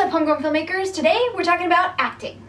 What's up, homegrown filmmakers? Today we're talking about acting.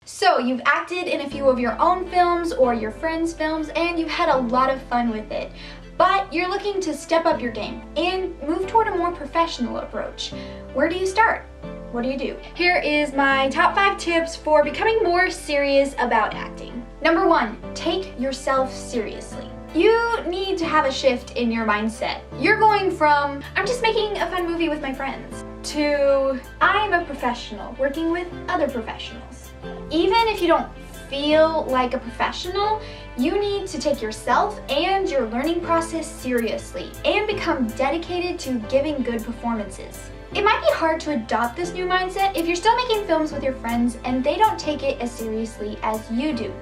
So you've acted in a few of your own films or your friends' films and you've had a lot of fun with it. But you're looking to step up your game and move toward a more professional approach. Where do you start? What do you do? Here is my top 5 tips for becoming more serious about acting. Number 1, take yourself seriously. You need to have a shift in your mindset. You're going from, I'm just making a fun movie with my friends, to, I'm a professional working with other professionals. Even if you don't feel like a professional, you need to take yourself and your learning process seriously and become dedicated to giving good performances. It might be hard to adopt this new mindset if you're still making films with your friends and they don't take it as seriously as you do.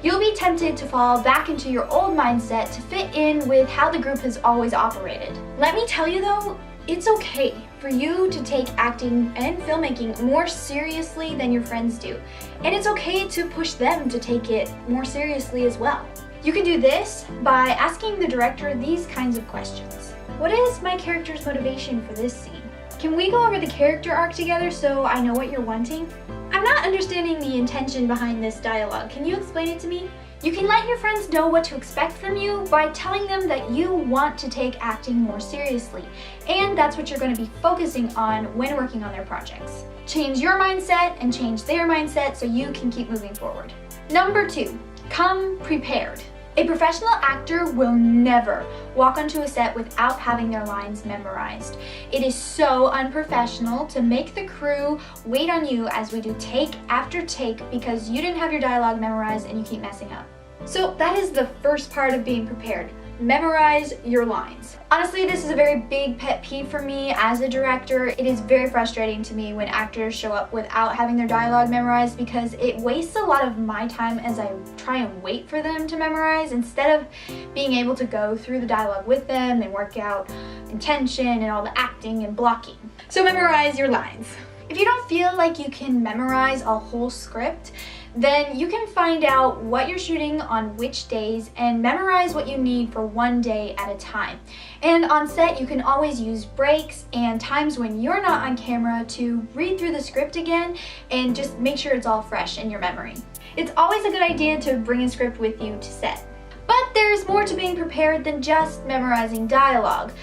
You'll be tempted to fall back into your old mindset to fit in with how the group has always operated. Let me tell you though, it's okay for you to take acting and filmmaking more seriously than your friends do. And it's okay to push them to take it more seriously as well. You can do this by asking the director these kinds of questions. What is my character's motivation for this scene? Can we go over the character arc together so I know what you're wanting? I'm not understanding the intention behind this dialogue. Can you explain it to me? You can let your friends know what to expect from you by telling them that you want to take acting more seriously, and that's what you're going to be focusing on when working on their projects. Change your mindset and change their mindset so you can keep moving forward. Number 2, come prepared. A professional actor will never walk onto a set without having their lines memorized. It is so unprofessional to make the crew wait on you as we do take after take because you didn't have your dialogue memorized and you keep messing up. So that is the first part of being prepared. Memorize your lines. Honestly, this is a very big pet peeve for me as a director. It is very frustrating to me when actors show up without having their dialogue memorized because it wastes a lot of my time as I try and wait for them to memorize instead of being able to go through the dialogue with them and work out intention and all the acting and blocking. So memorize your lines. If you don't feel like you can memorize a whole script, then you can find out what you're shooting on which days and memorize what you need for one day at a time. And on set, you can always use breaks and times when you're not on camera to read through the script again and just make sure it's all fresh in your memory. It's always a good idea to bring a script with you to set. But there's more to being prepared than just memorizing dialogue.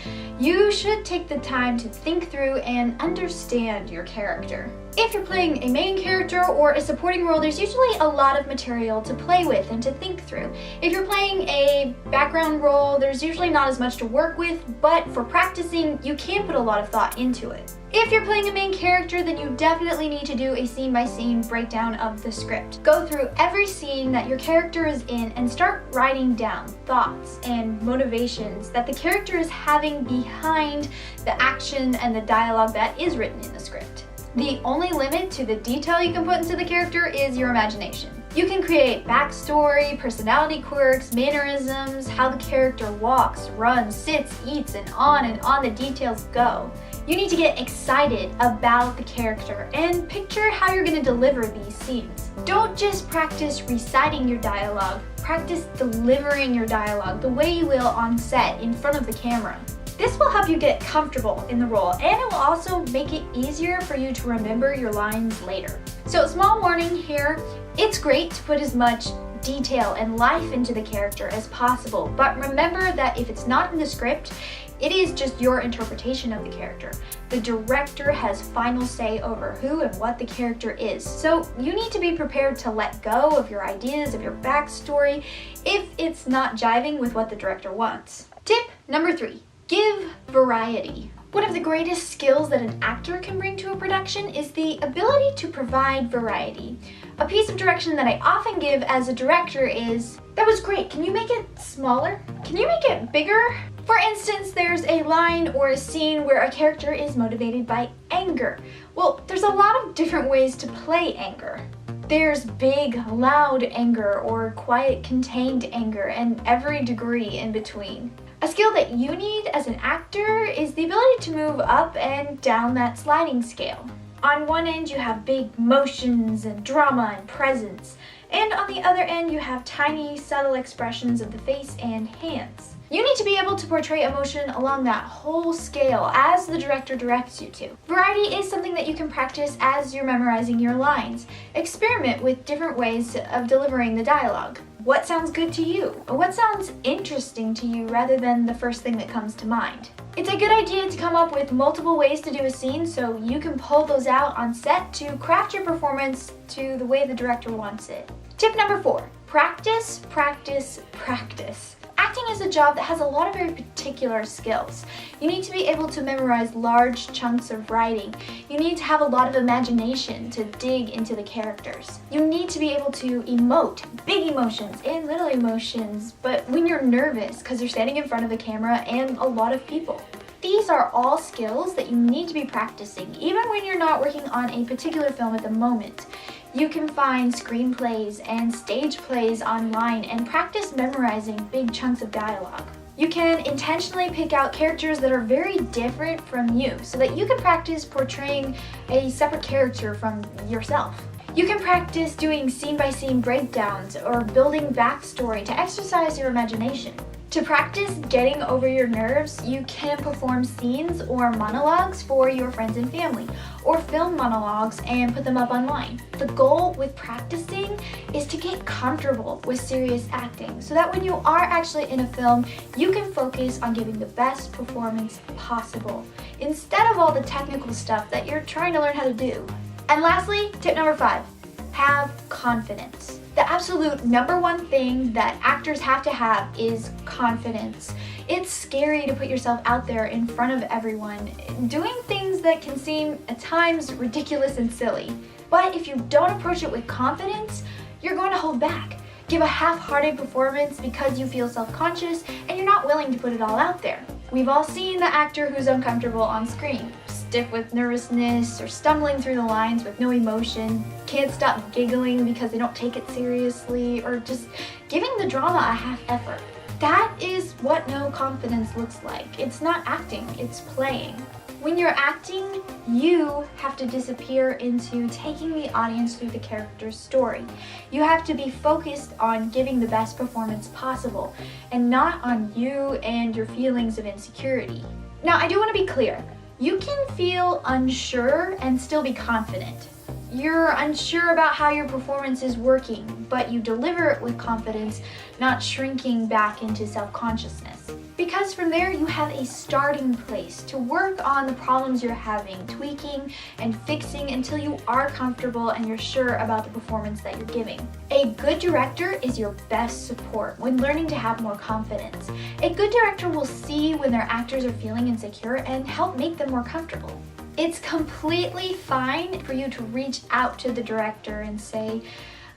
You should take the time to think through and understand your character. If you're playing a main character or a supporting role, there's usually a lot of material to play with and to think through. If you're playing a background role, there's usually not as much to work with, but for practicing, you can put a lot of thought into it. If you're playing a main character, then you definitely need to do a scene-by-scene breakdown of the script. Go through every scene that your character is in and start writing down thoughts and motivations that the character is having behind the action and the dialogue that is written in the script. The only limit to the detail you can put into the character is your imagination. You can create backstory, personality quirks, mannerisms, how the character walks, runs, sits, eats, and on the details go. You need to get excited about the character and picture how you're going to deliver these scenes. Don't just practice reciting your dialogue, practice delivering your dialogue the way you will on set in front of the camera. This will help you get comfortable in the role, and it will also make it easier for you to remember your lines later. So, small warning here, it's great to put as much detail and life into the character as possible, but remember that if it's not in the script, it is just your interpretation of the character. The director has final say over who and what the character is, so you need to be prepared to let go of your ideas, of your backstory, if it's not jiving with what the director wants. Tip number 3. Give variety. One of the greatest skills that an actor can bring to a production is the ability to provide variety. A piece of direction that I often give as a director is, that was great, can you make it smaller? Can you make it bigger? For instance, there's a line or a scene where a character is motivated by anger. Well, there's a lot of different ways to play anger. There's big, loud anger or quiet, contained anger, and every degree in between. A skill that you need as an actor is the ability to move up and down that sliding scale. On one end, you have big motions and drama and presence, And on the other end, you have tiny, subtle expressions of the face and hands. You need to be able to portray emotion along that whole scale as the director directs you to. Variety is something that you can practice as you're memorizing your lines. Experiment with different ways of delivering the dialogue. What sounds good to you? What sounds interesting to you rather than the first thing that comes to mind? It's a good idea to come up with multiple ways to do a scene so you can pull those out on set to craft your performance to the way the director wants it. Tip number 4, practice, practice, practice. Acting is a job that has a lot of very particular skills. You need to be able to memorize large chunks of writing. You need to have a lot of imagination to dig into the characters. You need to be able to emote big emotions and little emotions, but when you're nervous because you're standing in front of the camera and a lot of people. These are all skills that you need to be practicing, even when you're not working on a particular film at the moment. You can find screenplays and stage plays online and practice memorizing big chunks of dialogue. You can intentionally pick out characters that are very different from you so that you can practice portraying a separate character from yourself. You can practice doing scene-by-scene breakdowns or building backstory to exercise your imagination. To practice getting over your nerves, you can perform scenes or monologues for your friends and family, or film monologues and put them up online. The goal with practicing is to get comfortable with serious acting so that when you are actually in a film, you can focus on giving the best performance possible, instead of all the technical stuff that you're trying to learn how to do. And lastly, tip number 5, have confidence. The absolute number one thing that actors have to have is confidence. It's scary to put yourself out there in front of everyone, doing things that can seem at times ridiculous and silly. But if you don't approach it with confidence, you're going to hold back. Give a half-hearted performance because you feel self-conscious and you're not willing to put it all out there. We've all seen the actor who's uncomfortable on screen. Stiff with nervousness or stumbling through the lines with no emotion, can't stop giggling because they don't take it seriously, or just giving the drama a half effort. That is what no confidence looks like. It's not acting, it's playing. When you're acting, you have to disappear into taking the audience through the character's story. You have to be focused on giving the best performance possible and not on you and your feelings of insecurity. Now, I do want to be clear. You can feel unsure and still be confident. You're unsure about how your performance is working, but you deliver it with confidence, not shrinking back into self-consciousness. Because from there you have a starting place to work on the problems you're having, tweaking and fixing until you are comfortable and you're sure about the performance that you're giving. A good director is your best support when learning to have more confidence. A good director will see when their actors are feeling insecure and help make them more comfortable. It's completely fine for you to reach out to the director and say,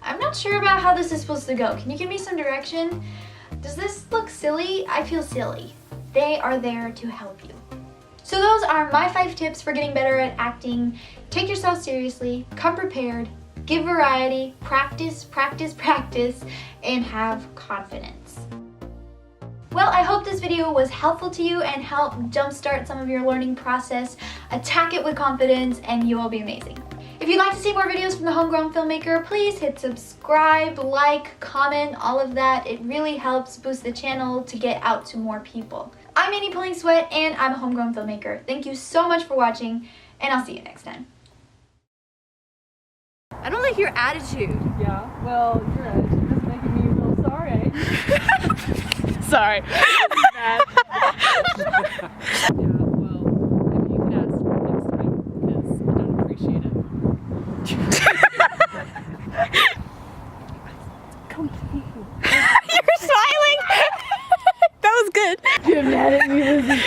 I'm not sure about how this is supposed to go. Can you give me some direction? Does this look silly? I feel silly. They are there to help you. So those are my 5 tips for getting better at acting. Take yourself seriously, come prepared, give variety, practice, practice, practice, and have confidence. Well, I hope this video was helpful to you and helped jumpstart some of your learning process. Attack it with confidence and you will be amazing. If you'd like to see more videos from the Homegrown Filmmaker, please hit subscribe, like, comment, all of that. It really helps boost the channel to get out to more people. I'm Annie Pulling Sweat and I'm a Homegrown Filmmaker. Thank you so much for watching and I'll see you next time. I don't like your attitude. Yeah, well, your attitude is making me feel sorry. Sorry. Yeah, well, maybe you can ask for it next time, because I don't appreciate it. You're smiling. That was good. You're mad at me, Lizzie.